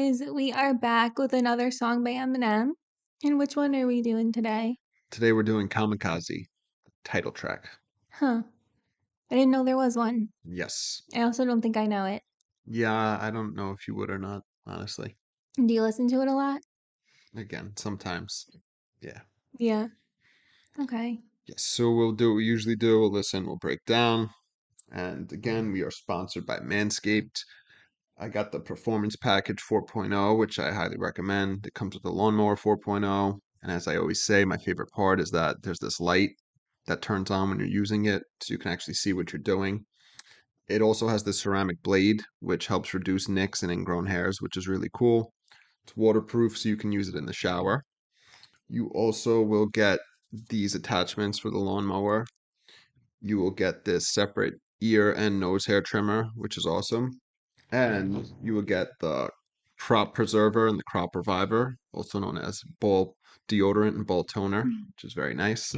guys, we are back with another song by Eminem. And which one are we doing today? Today we're doing Kamikaze, title track. Huh. I didn't know there was one. Yes. I also don't think I know it. Yeah, I don't know if you would or not, honestly. Do you listen to it a lot? Again, sometimes. Yeah. Yeah. Okay. Yes, so we'll do what we usually do. We'll listen, we'll break down. And again, we are sponsored by Manscaped. I got the Performance Package 4.0, which I highly recommend. It comes with the Lawnmower 4.0. And as I always say, my favorite part is that there's this light that turns on when you're using it, so you can actually see what you're doing. It also has the ceramic blade, which helps reduce nicks and ingrown hairs, which is really cool. It's waterproof, so you can use it in the shower. You also will get these attachments for the lawnmower. You will get this separate ear and nose hair trimmer, which is awesome. And you will get the crop preserver and the crop reviver, also known as ball deodorant and ball toner, which is very nice.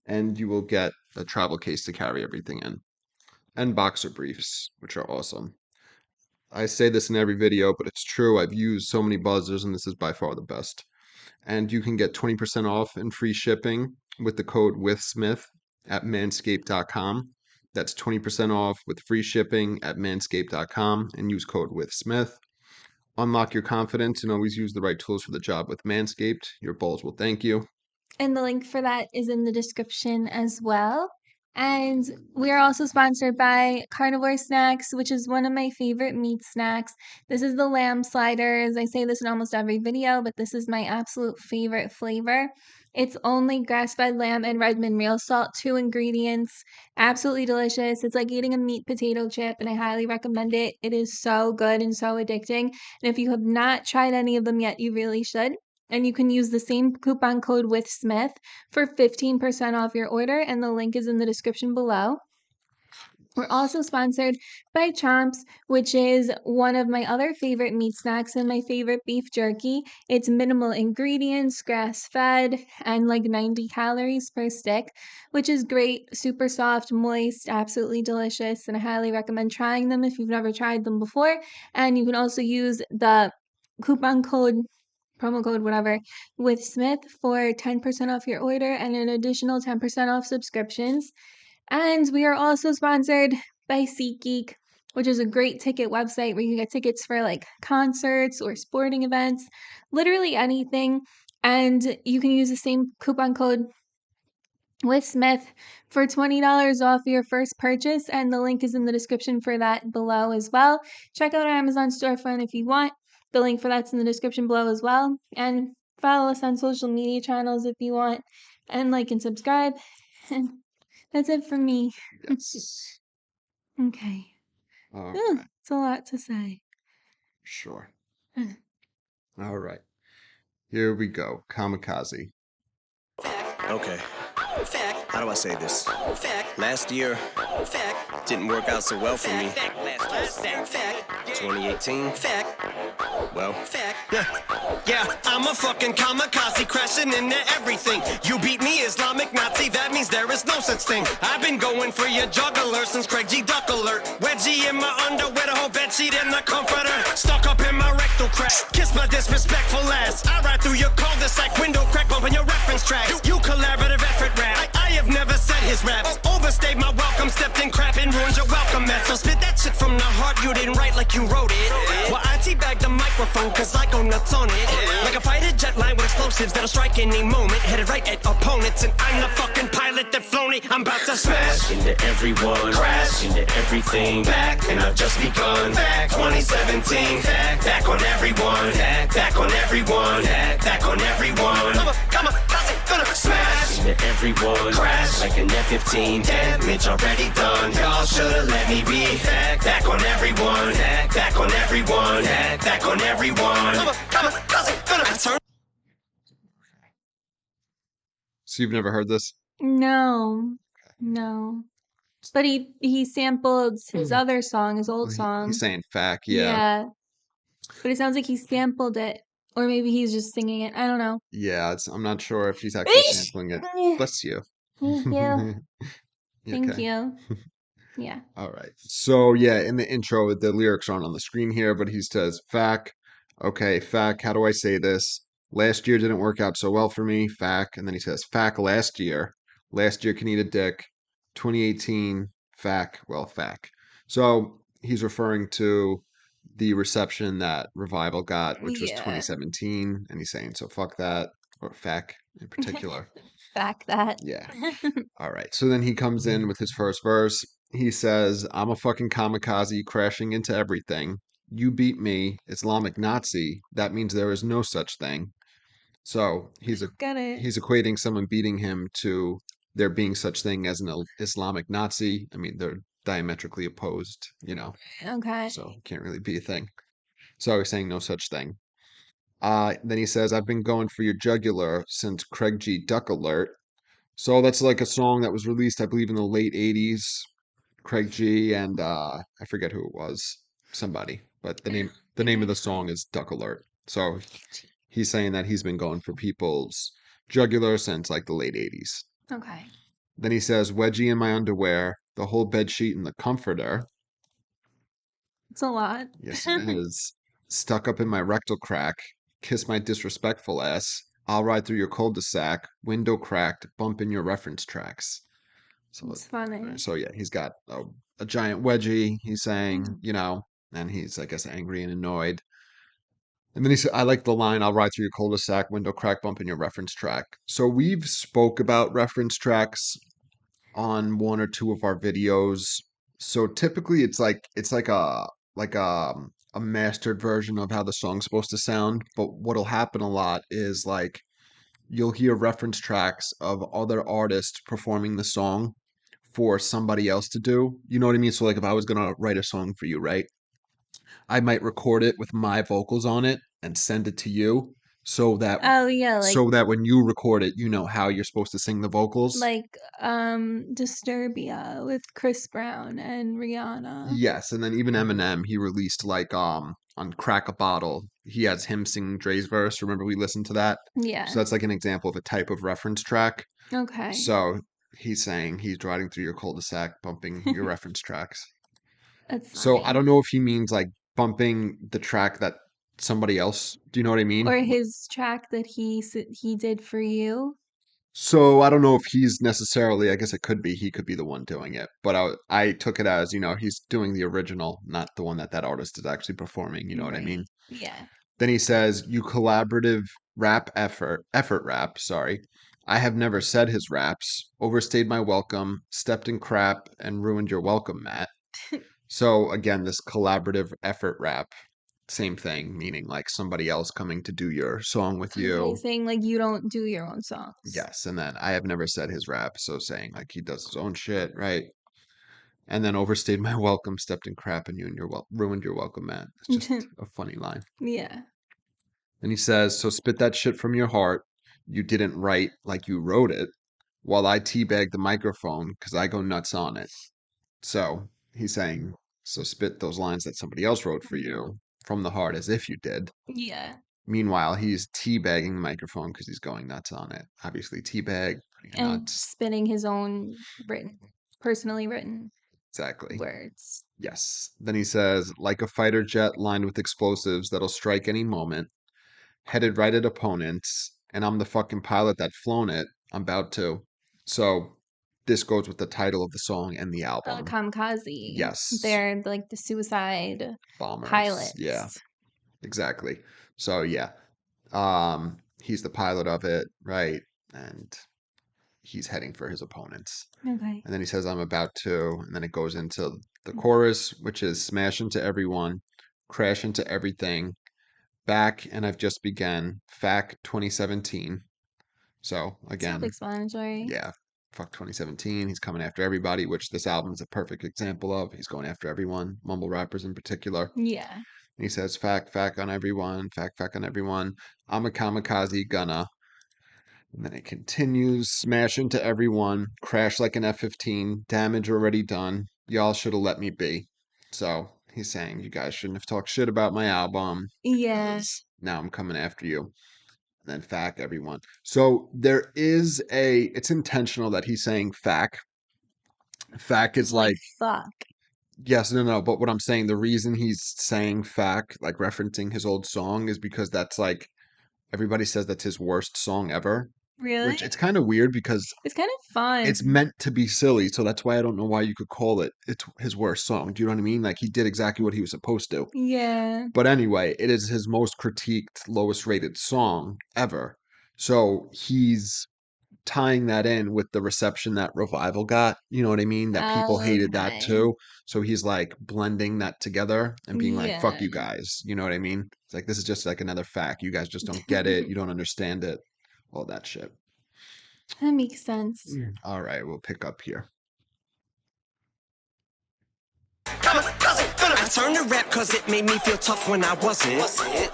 And you will get a travel case to carry everything in, and boxer briefs, which are awesome. I say this in every video, but it's true. I've used so many buzzers, and this is by far the best. And you can get 20% off and free shipping with the code WithSmith at manscaped.com. That's 20% off with free shipping at manscaped.com and use code WithSmith. Unlock your confidence and always use the right tools for the job with Manscaped. Your balls will thank you. And the link for that is in the description as well. And we are also sponsored by Carnivore Snacks, which is one of my favorite meat snacks. This is the lamb sliders. I say this in almost every video, but this is my absolute favorite flavor. It's only grass-fed lamb and Redmond real salt, 2 ingredients. Absolutely delicious. It's like eating a meat potato chip, and I highly recommend it. It is so good and so addicting. And if you have not tried any of them yet, you really should. And you can use the same coupon code with Smith for 15% off your order, and the link is in the description below. We're also sponsored by Chomps, which is one of my other favorite meat snacks and my favorite beef jerky. It's minimal ingredients, grass-fed, and like 90 calories per stick, which is great, super soft, moist, absolutely delicious, and I highly recommend trying them if you've never tried them before. And you can also use the coupon code promo code whatever with Smith for 10% off your order and an additional 10% off subscriptions. And we are also sponsored by SeatGeek, which is a great ticket website where you can get tickets for like concerts or sporting events, literally anything. And you can use the same coupon code with Smith for $20 off your first purchase, and the link is in the description for that below as well. Check out our Amazon storefront if you want. The link for that's in the description below as well. And follow us on social media channels if you want. And like and subscribe. And that's it from me. Yes. Okay. All right. It's a lot to say. Sure. All right. Here we go. Kamikaze. Okay. How do I say this? Last year didn't work out so well for me. 2018. Well, yeah, I'm a fucking kamikaze crashing into everything. You beat me, Islamic Nazi, that means there is no such thing. I've been going for your juggler since Craig G. Duck Alert. Wedgie in my underwear, the whole bedsheet in the comforter. Stuck up in my rectal crack, kiss my disrespectful ass. I ride through your cul-de-sac, window crack, bumping your reference tracks. You collaborative effort rap, I have never said his raps. Overstayed my welcome, stepped in crap and ruined your welcome mess. So spit that shit from the heart, you didn't write like you wrote it. Well, I teabag the microphone cause I go nuts on it. Like a fighter jet line with explosives that'll strike any moment. Headed right at opponents, and I'm the fucking pilot that flown it. I'm about to smash into everyone, crash into everything. Back, and I've just begun. Back 2017, back on everyone, back on everyone, back on everyone. Come on, gonna smash into everyone, crash like an F-15. Damage already done. Y'all should've let me be back on everyone, back on everyone, back on everyone. Come on, gonna turn. So you've never heard this? No. But he sampled his other song, his old song. He's saying fact, yeah. Yeah. But it sounds like he sampled it. Or maybe he's just singing it. I don't know. Yeah, I'm not sure if he's actually sampling it. Bless you. Thank you. Thank Okay. you. Yeah. All right. So yeah, in the intro, the lyrics aren't on the screen here, but he says, "Fact, Okay, fact, how do I say this? Last year didn't work out so well for me, fact. And then he says, fact, last year. Last year can eat a dick. 2018, fact, well, fact. So he's referring to the reception that Revival got, which was Yeah. 2017. And he's saying, so fuck that, or fact in particular. Fact that. Yeah. All right. So then he comes in with his first verse. He says, I'm a fucking kamikaze crashing into everything. You beat me, Islamic Nazi. That means there is no such thing. So Got it. he's equating someone beating him to there being such thing as an Islamic Nazi. I mean, they're diametrically opposed, Okay. so it can't really be a thing. So he's saying no such thing. Then he says, I've been going for your jugular since Craig G. Duck Alert. So that's like a song that was released, I believe, in the late 80s. Craig G and I forget who it was, somebody, but the name of the song is Duck Alert. So he's saying that he's been going for people's jugular since like the late 80s. Okay. Then he says, wedgie in my underwear, the whole bed sheet and the comforter. It's a lot. Yes, it is. Stuck up in my rectal crack, kiss my disrespectful ass. I'll ride through your cul-de-sac, window cracked, bump in your reference tracks. So, It's funny. so yeah, he's got a giant wedgie. He's saying, and he's, I guess, angry and annoyed. And then he said, I like the line, I'll ride through your cul-de-sac, window crack, bump in your reference track. So we've spoke about reference tracks on one or two of our videos. So typically it's like a mastered version of how the song's supposed to sound. But what'll happen a lot is like you'll hear reference tracks of other artists performing the song for somebody else to do. You know what I mean? So like if I was gonna write a song for you, right? I might record it with my vocals on it and send it to you so that Oh yeah, when you record it, you know how you're supposed to sing the vocals. like Disturbia with Chris Brown and Rihanna. Yes, and then even Eminem, he released like on Crack a Bottle, he has him singing Dre's verse. Remember we listened to that? Yeah. So that's like an example of a type of reference track. Okay. So he's saying he's riding through your cul-de-sac, bumping your reference tracks. That's So I funny. don't know if he means like bumping the track that somebody else. Do you know what I mean? Or his track that he did for you. So I don't know if he's necessarily. I guess it could be. He could be the one doing it. But I took it as he's doing the original, not the one that artist is actually performing. You know what I mean? Right. Yeah. Then he says, "You collaborative rap effort rap. Sorry, I have never said his raps. Overstayed my welcome, stepped in crap, and ruined your welcome, Matt." So again, this collaborative effort rap, same thing, meaning like somebody else coming to do your song with Okay, you. saying like you don't do your own songs. Yes, and then I have never said his rap, so saying like he does his own shit, right? And then overstayed my welcome, stepped in crap, and ruined your welcome, Matt. It's just a funny line. Yeah. And he says, "So spit that shit from your heart. You didn't write like you wrote it, while I teabag the microphone because I go nuts on it." So he's saying, so spit those lines that somebody else wrote for you from the heart as if you did. Yeah. Meanwhile, he's teabagging the microphone because he's going nuts on it. Obviously, teabag, putting And nuts. spinning his own personally written Exactly. words. Yes. Then he says, like a fighter jet lined with explosives that'll strike any moment, headed right at opponents, and I'm the fucking pilot that flown it. I'm about to. So this goes with the title of the song and the album. Kamikaze. Yes. They're like the suicide Bombers. Yeah, pilots. exactly. So yeah. He's the pilot of it, right? And he's heading for his opponents. Okay. And then he says, I'm about to. And then it goes into the chorus, which is smash into everyone, crash into everything, back, and I've just begun. Fact 2017. So again, Self-explanatory. yeah, fuck 2017. He's coming after everybody, which this album is a perfect example of. He's going after everyone, mumble rappers in particular. Yeah. And he says, fact on everyone, fact on everyone. I'm a kamikaze gunna. And then it continues, smash into everyone, crash like an F-15, damage already done. Y'all should have let me be. So he's saying you guys shouldn't have talked shit about my album Yeah. because now I'm coming after you. And then fact everyone. So there is it's intentional that he's saying fact. Fact is Like like, fuck. Yes, no, but what I'm saying, the reason he's saying fact, like referencing his old song, is because that's like everybody says that's his worst song ever, Really? which it's kind of weird because It's kind of it's fun. meant to be silly, so that's why I don't know why you could call it's his worst song. Do you know what I mean? Like he did exactly what he was supposed to. Yeah. But anyway, it is his most critiqued, lowest rated song ever. So he's tying that in with the reception that Revival got. You know what I mean? That people hated that Okay. too. So he's like blending that together and being like, fuck Yeah. you guys. You know what I mean? It's like, this is just like another fact. You guys just don't get it. You don't understand it. All that shit. That makes sense. All right, we'll pick up here. I turned to rap cause it made me feel tough when I wasn't.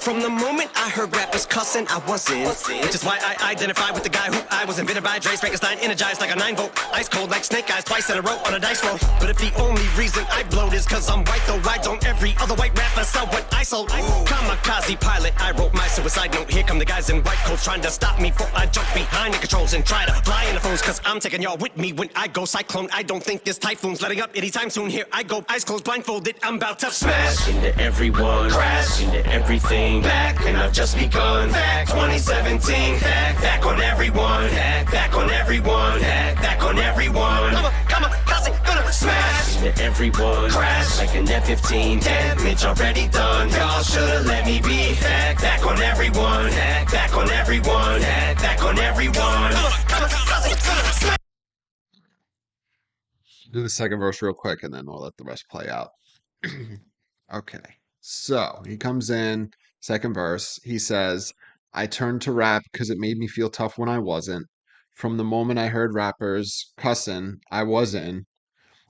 From the moment I heard rappers cussing, I wasn't. Which is why I identify with the guy who I was invented by. Dre's Frankenstein, energized like a 9-volt. Ice cold like snake eyes, twice in a row on a dice roll. But if the only reason I blowed is cause I'm white, though why don't every other white rapper sell what I sold? Kamikaze pilot, I wrote my suicide note. Here come the guys in white coats trying to stop me before I jump behind the controls and try to fly in the phones. Cause I'm taking y'all with me when I go cyclone. I don't think this typhoon's letting up anytime soon. Here I go, eyes closed, blindfolded, I'm about to smash into everyone, crash into everything. Back and I've just begun. Back 2017, back on everyone, back on everyone, back on everyone. Kamikaze, gonna smash into everyone, crash like an F-15. Damage already done. Y'all should've let me be back on everyone, back on everyone, back on everyone. Kamikaze, gonna smash. Do the second verse real quick and then we'll let the rest play out. Okay. So he comes in, second verse. He says, I turned to rap because it made me feel tough when I wasn't. From the moment I heard rappers cussing, I was in,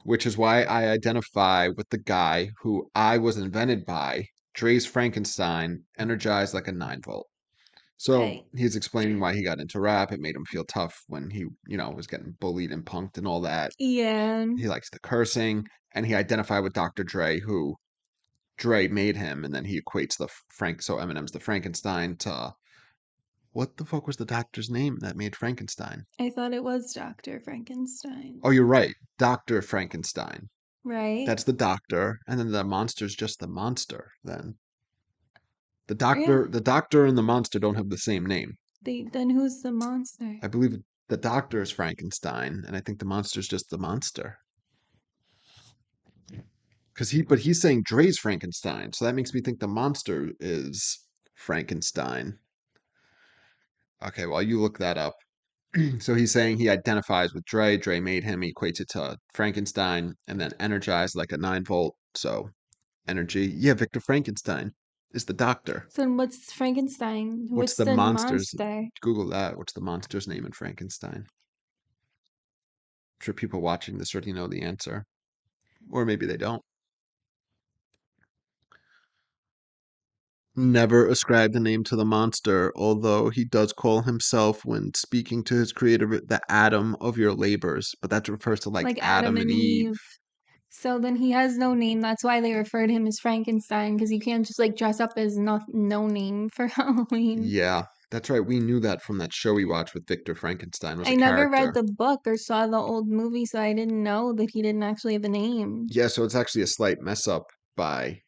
which is why I identify with the guy who I was invented by, Dre's Frankenstein, energized like a 9-volt. So Right. he's explaining why he got into rap. It made him feel tough when he, was getting bullied and punked and all that. Yeah. He likes the cursing, and he identified with Dr. Dre, who Dre made him, and then he equates so Eminem's the Frankenstein to what the fuck was the doctor's name that made Frankenstein? I thought it was Dr. Frankenstein. Oh, you're right, Dr. Frankenstein. Right? That's the doctor, and then the monster's just the monster. Then Yeah. the doctor and the monster don't have the same name. Then who's the monster? I believe the doctor is Frankenstein, and I think the monster's just the monster. But he's saying Dre's Frankenstein, so that makes me think the monster is Frankenstein. Okay, well, you look that up. So he's saying he identifies with Dre. Dre made him. He equates it to Frankenstein, and then energized like a 9-volt. So energy. Yeah, Victor Frankenstein is the doctor. So then what's Frankenstein? What's What's the the monster's? monster? Google that. What's the monster's name in Frankenstein? I'm sure people watching this already know the answer, or maybe they don't. Never ascribe the name to the monster, although he does call himself, when speaking to his creator, the Adam of your labors. But that refers to like Like Adam Adam and and Eve. Eve. So then he has no name. That's why they refer to him as Frankenstein, because you can't just like dress up as no name for Halloween. Yeah, that's right. We knew that from that show we watched with Victor Frankenstein was I a never read character. the book or saw the old movie, so I didn't know that he didn't actually have a name. Yeah, so it's actually a slight mess up by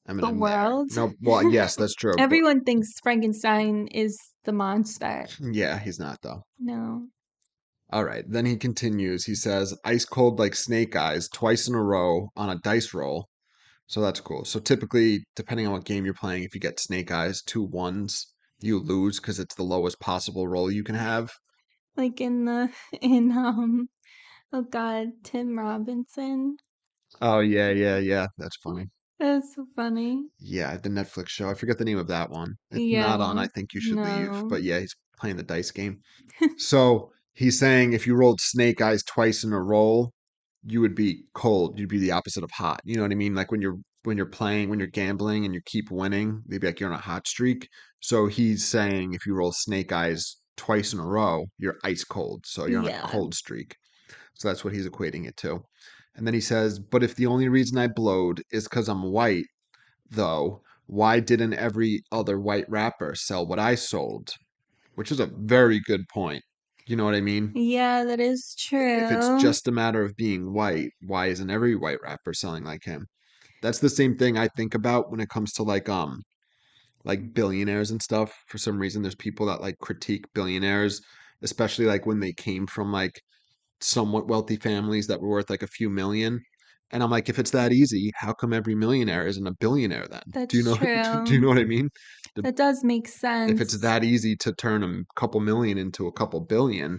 The Eminem there. world? No, well, yes, that's true. But Everyone thinks Frankenstein is the monster. yeah, he's not though. No. All right, then he continues. He says, ice cold like snake eyes twice in a row on a dice roll. So that's cool. So typically, depending on what game you're playing, if you get snake eyes, 2 1s, you lose because it's the lowest possible roll you can have. Like in oh god, Tim Robinson. Oh, yeah. That's funny. That's so funny. Yeah, the Netflix show. I forget the name of that one. It's not on Yeah. I Think You Should Leave, No. but yeah, he's playing the dice game. So he's saying if you rolled snake eyes twice in a roll, you would be cold. You'd be the opposite of hot. You know what I mean? Like when you're gambling and you keep winning, they'd be like you're on a hot streak. So he's saying if you roll snake eyes twice in a row, you're ice cold. So you're on a Yeah. cold streak. So that's what he's equating it to. And then he says, but if the only reason I blowed is because I'm white, though, why didn't every other white rapper sell what I sold? Which is a very good point. You know what I mean? Yeah, that is If it's true. just a matter of being white, why isn't every white rapper selling like him? That's the same thing I think about when it comes to like billionaires and stuff. For some reason, there's people that like critique billionaires, especially like when they came from like somewhat wealthy families that were worth like a few million. And I'm like, if it's that easy, how come every millionaire isn't a billionaire then? Do you That's know do you true. know what I mean? The, That does make if it's sense. that easy to turn a couple million into a couple billion,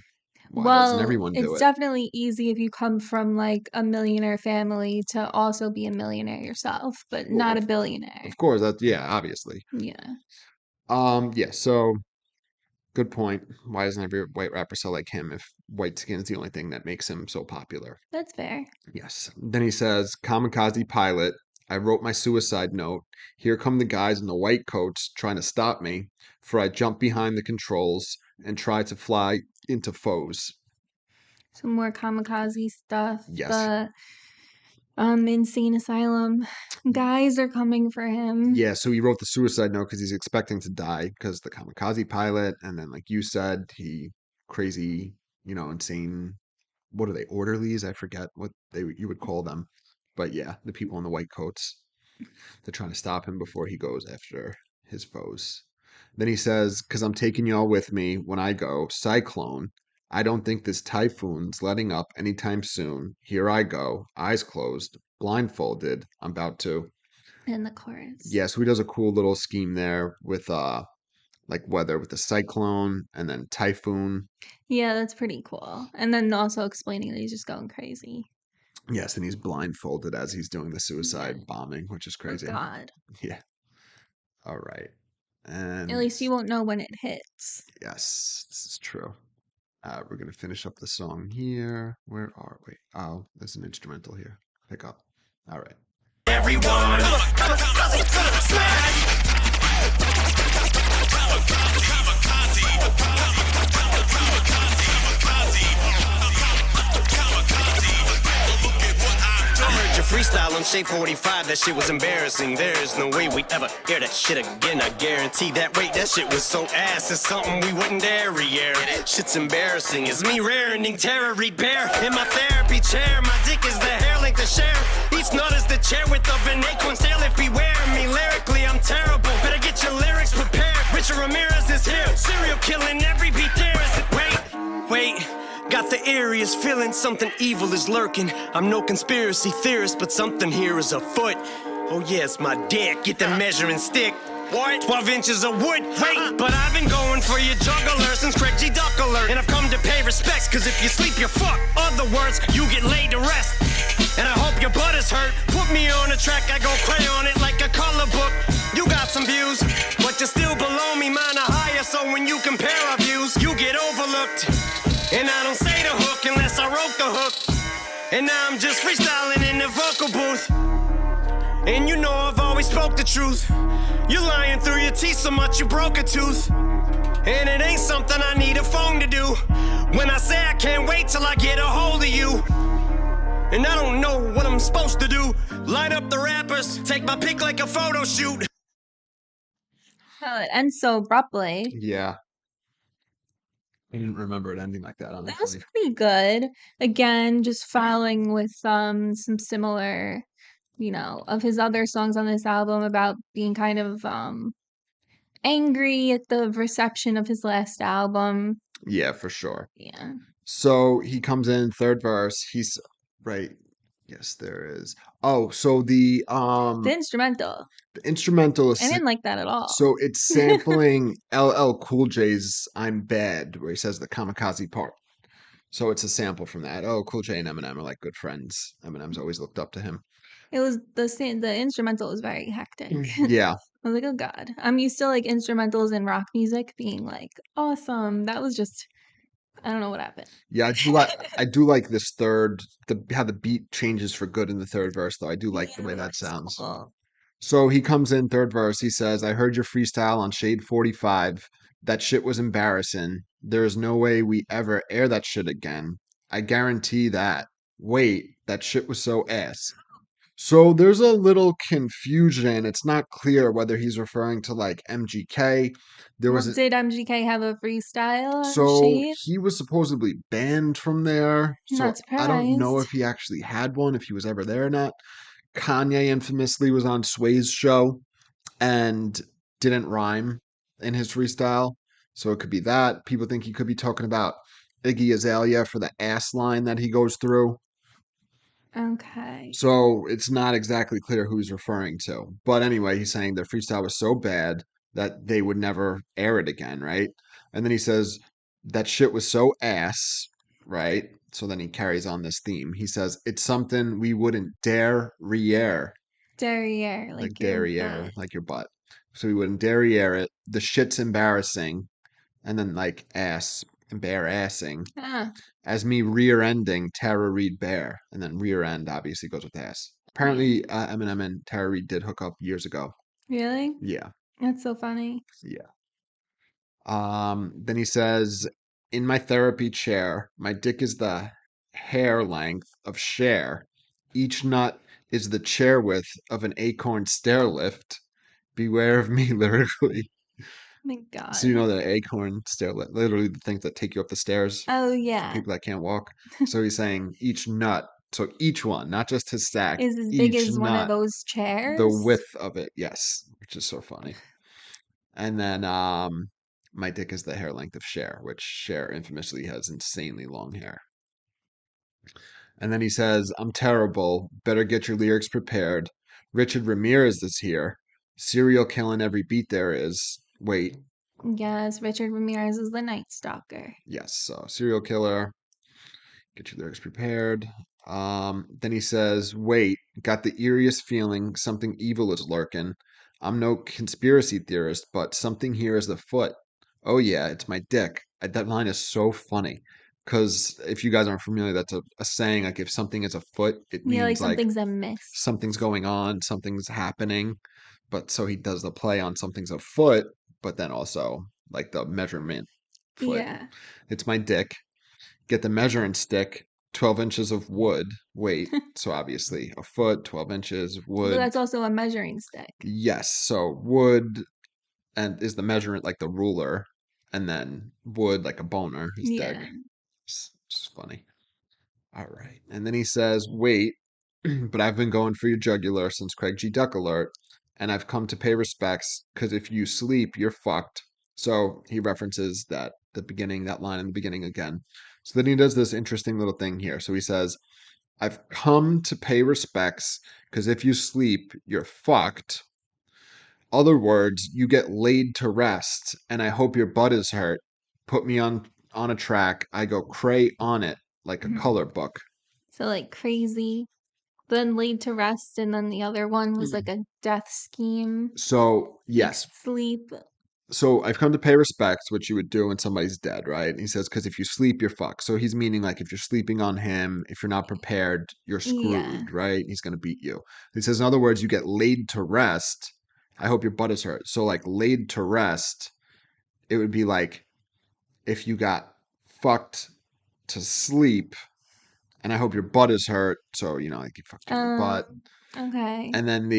why doesn't Well, everyone do it's it? definitely easy if you come from like a millionaire family to also be a millionaire yourself, but Well, not a billionaire. of course, that yeah, obviously. Yeah, Yeah, so good point. Why doesn't every white rapper sell like him if white skin is the only thing that makes him so popular? that's fair. Yes. Then he says, Kamikaze pilot, I wrote my suicide note. Here come the guys in the white coats trying to stop me, for I jump behind the controls and try to fly into foes. Some more kamikaze stuff. Yes. The insane asylum guys are coming for him. Yeah, so he wrote the suicide note because he's expecting to die because the kamikaze pilot, and then like you said, he crazy, insane. What are they? Orderlies? I forget what you would call them. But yeah, the people in the white coats. They're trying to stop him before he goes after his foes. Then he says, "Cause I'm taking y'all with me when I go. Cyclone. I don't think this typhoon's letting up anytime soon. Here I go, eyes closed, blindfolded. I'm about to." In the chorus. Yeah, so he does a cool little scheme there with like weather with the cyclone and then typhoon. Yeah, that's pretty cool. And then also explaining that he's just going crazy. Yes, and he's blindfolded as he's doing the Yeah. suicide bombing, which is Oh crazy. God. Yeah. All right. At And least you won't know when it hits. yes, this is true. We're gonna finish up the song here. Where are we? Oh, there's an instrumental here. Pick up. All right. Everyone. I heard your freestyle on Shape 45, that shit was embarrassing. There's no way we'd ever hear that shit again. I guarantee that. Wait, that shit was so ass. It's something we wouldn't dare re-air. Shit's embarrassing. It's me rearing terror, read bear. In my therapy chair, my dick is the hair length to share. Each nut is the chair width of an acorn tail. If beware me lyrically, I'm terrible. Better get your lyrics prepared. Richard Ramirez is here. Serial killing every beat there. Is it? Wait. Got the eeriest feeling something evil is lurking. I'm no conspiracy theorist, but something here is afoot. Oh yes, my dick, get the measuring stick. What? 12 inches of wood, wait. But I've been going for your juggler since Craig G. Duck alert. And I've come to pay respects, cause if you sleep, you're fucked. Other words, you get laid to rest. And I hope your butt is hurt. Put me on a track, I go crayon it like a color book. You got some views, but you're still below me, mine are higher. So when you compare our views, you get overlooked. And I don't say the hook unless I wrote the hook. And now I'm just freestyling in the vocal booth. And you know I've always spoke the truth. You're lying through your teeth so much you broke a tooth. And it ain't something I need a phone to do. When I say I can't wait till I get a hold of you. And I don't know what I'm supposed to do. Light up the rappers, take my pic like a photo shoot. Oh, it ends so abruptly. Yeah. I didn't remember it ending like that, That was honestly. pretty good. Again, just following with some similar, of his other songs on this album about being kind of angry at the reception of his last album. Yeah, for sure. Yeah. So he comes in third verse. He's right. Yes, there is. Oh, so the The instrumental. instrumental I is didn't like that at all. so it's sampling LL Cool J's "I'm Bad," where he says the kamikaze part. So it's a sample from that. Oh, Cool J and Eminem are like good friends. Eminem's always looked up to him. It was the instrumental was very hectic. Yeah, I was like, oh God. I'm used to like instrumentals in rock music being like awesome. That was just I don't know what happened. yeah. I do like this third. How the beat changes for good in the third verse, though. I do like the way Yeah, that that's sounds. cool. So he comes in third verse. He says, "I heard your freestyle on Shade 45. That shit was embarrassing. There is no way we ever air that shit again. I guarantee that. Wait, that shit was so ass." So there's a little confusion. It's not clear whether he's referring to like MGK. There Well, was did MGK have a freestyle on So Shade? he was supposedly banned from there. Not So I don't know surprised. if he actually had one, if he was ever there or not. Kanye infamously was on Sway's show and didn't rhyme in his freestyle. So it could be that. People think he could be talking about Iggy Azalea for the ass line that he goes through. Okay. So it's not exactly clear who he's referring to. But anyway, he's saying their freestyle was so bad that they would never air it again, right? And then he says that shit was so ass, right? So then he carries on this theme. He says it's something we wouldn't dare re-air, Derriere, like like your derriere, butt. like your butt. So we wouldn't derriere it. The shit's embarrassing, and then like ass, embarrassing Ah, as me rear ending Tara Reid Bear, and then rear end obviously goes with ass. yeah. Apparently, Eminem and Tara Reid did hook up years ago. Really? Yeah, That's so funny. yeah. Then he says, "In my therapy chair, my dick is the hair length of Cher. Each nut is the chair width of an acorn stair lift. Beware of me lyrically." My So you God. know the acorn stair lift, literally the things that take you up the stairs. Oh For yeah. people that can't walk. So he's saying each nut, so each one, not just his stack, Is as big each as one of nut, those the chairs? width of it, yes, which is so funny. And then my dick is the hair length of Cher, which Cher infamously has insanely long hair. And then he says, I'm terrible. Better get your lyrics prepared. Richard Ramirez is here. Serial killing every beat there is. Wait, Yes, Richard Ramirez is the Night Stalker. yes, so serial killer. Get your lyrics prepared. Then he says, wait, got the eeriest feeling something evil is lurking. I'm no conspiracy theorist, but something here is afoot. Oh, yeah, it's my dick. That line is so funny. Because if you guys aren't familiar, that's a saying like if something is afoot, it Yeah, like means like something's amiss. something's going on, something's happening. But so he does the play on something's afoot, but then also like the measurement foot. Yeah. It's my dick. Get the measuring stick, 12 inches of wood weight. So obviously a foot, 12 inches of But wood. that's also a measuring stick. Yes. So wood and is the measurement like the ruler, and then wood like a boner is dick. Yeah. It's funny. All right. And then he says, wait, but I've been going for your jugular since Craig G. Duck alert, and I've come to pay respects because if you sleep, you're fucked. So he references that line in the beginning again. So then he does this interesting little thing here. So he says, I've come to pay respects because if you sleep, you're fucked. Other words, you get laid to rest, and I hope your butt is hurt. Put me on a track. I go cray on it like a color book. So like crazy. Then laid to rest, and then the other one was like a death scheme. So, Like yes. sleep. So I've come to pay respects, which you would do when somebody's dead, right? And he says, because if you sleep, you're fucked. So he's meaning like if you're sleeping on him, if you're not prepared, you're Yeah. screwed, right? He's going to beat you. He says, in other words, you get laid to rest. I hope your butt is hurt. So, like, laid to rest, it would be like if you got fucked to sleep, and I hope your butt is hurt. So, like you fucked in your butt. Okay. And then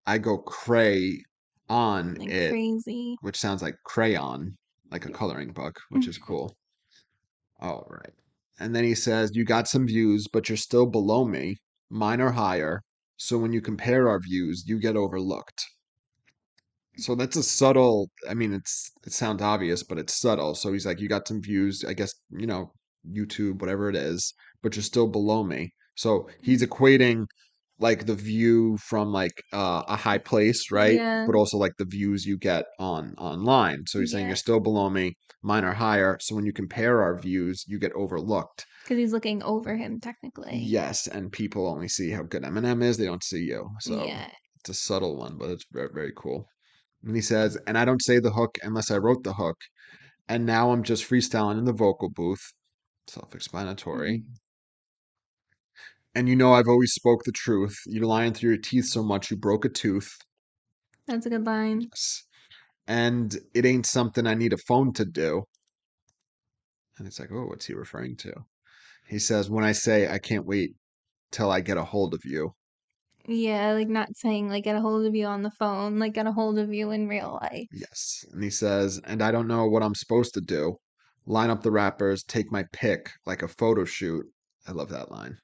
I go cray on Like it, crazy. which sounds like crayon, like a coloring book, which is cool. All right. And then he says, you got some views, but you're still below me. Mine are higher. So when you compare our views, you get overlooked. So that's a subtle, I mean, it sounds obvious, but it's subtle. So he's like, you got some views, I guess, YouTube, whatever it is, but you're still below me. So he's equating like the view from like a high place, right? Yeah. But also like the views you get on online. So he's saying you're Yeah. still below me, mine are higher. So when you compare our views, you get overlooked. Because he's looking over him, technically. Yes, and people only see how good Eminem is, they don't see you. So Yeah. it's a subtle one, but it's very, very cool. And he says, and I don't say the hook unless I wrote the hook. And now I'm just freestyling in the vocal booth. Self-explanatory. And I've always spoke the truth. You're lying through your teeth so much you broke a tooth. That's a good line. Yes. And it ain't something I need a phone to do. And it's like, oh, what's he referring to? He says, when I say I can't wait till I get a hold of you. Yeah, like not saying like get a hold of you on the phone, like get a hold of you in real life. Yes. And he says, and I don't know what I'm supposed to do. Line up the rappers, take my pick like a photo shoot. I love that line.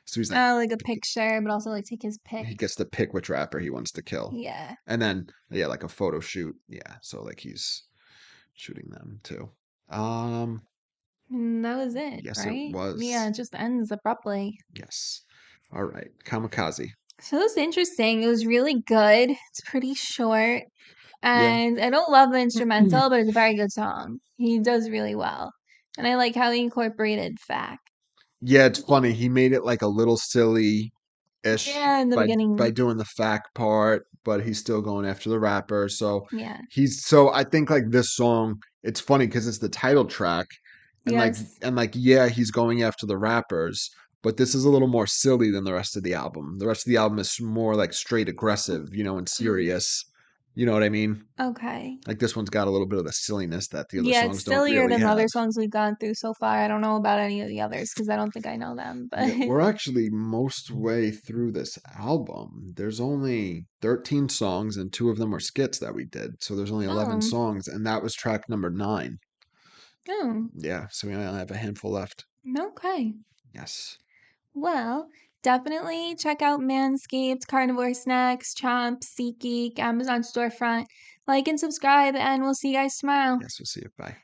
So he's like, Oh, like a picture, but also like take his pick. he gets to pick which rapper he wants to kill. Yeah. And then, yeah, like a photo shoot. Yeah. So like he's shooting them too. Um, And that was it, yes, it right? Yeah, was. it just ends abruptly. Yes. All right. Kamikaze. So it was interesting. It was really good. It's pretty short. Yeah. And I don't love the instrumental, but it's a very good song. He does really well. And I like how he incorporated fact. Yeah, it's funny. He made it like a little silly ish Yeah, in the by beginning. doing the fact part, but he's still going after the rapper. So Yeah. I think like this song, it's funny because it's the title track, Yes. and like yeah, he's going after the rappers, but this is a little more silly than the rest of the album. The rest of the album is more like straight aggressive, and serious. You know what I mean? Okay. Like this one's got a little bit of the silliness that the other Yeah, it's songs don't sillier really than the have. other songs we've gone through so far. I don't know about any of the others because I don't think I know them. But Yeah, we're actually most way through this album. There's only 13 songs, and two of them were skits that we did. So there's only 11 oh, songs, and that was track number 9. oh, Yeah, so we only have a handful left. okay. Yes. Well, definitely check out Manscaped, Carnivore Snacks, Chomp, SeatGeek, Amazon Storefront. Like and subscribe, and we'll see you guys tomorrow. Yes, we'll see you. Bye.